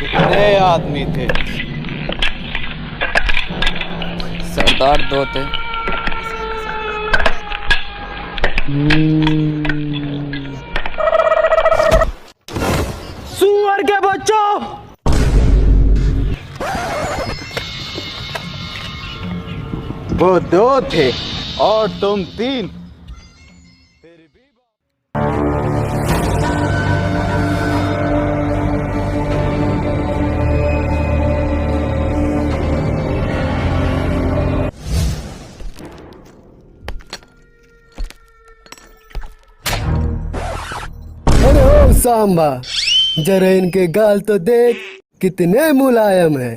कितने आदमी थे? सरदार दो थे। सुअर के बच्चों, वो दो थे और तुम तीन। अरे ओ सांबा, जरा इनके गाल तो देख, कितने मुलायम है।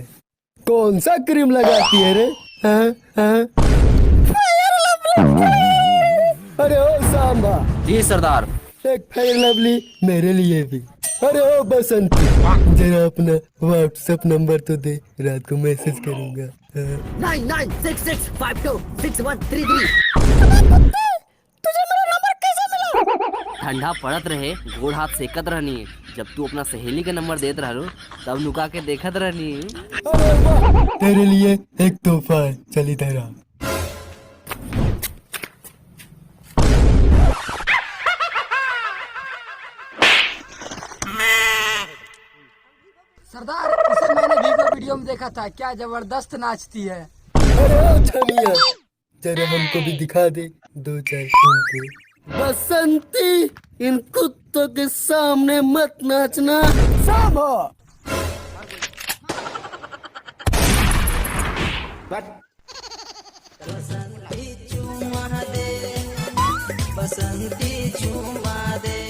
कौन सा क्रीम लगाती है रे? हाँ हाँ। अरे ओ सांबा, जी सरदार। एक फेयर लवली मेरे लिए भी। अरे ओ बसंती, जरा अपना व्हाट्सएप नंबर तो दे, रात को मैसेज करूंगा। हाँ। 9966526133। ठंडा पड़त रहे, गोड़ हाथ सेकत रहनी। जब तू अपना सहेली का नंबर देत रहलो तब नुका के देखत रहनी। अरे वाह, तेरे लिए एक तोहफा है, चल इधर आ। सरदार, इसे मैंने वीडियो में देखा था, क्या जबरदस्त नाचती है। अरे ओ छमिया, जरा हमको भी दिखा दे दो चार सुन के। बसंती, इन कुत्तों के सामने मत नाचना। सांभो। बसंती चुमा दे।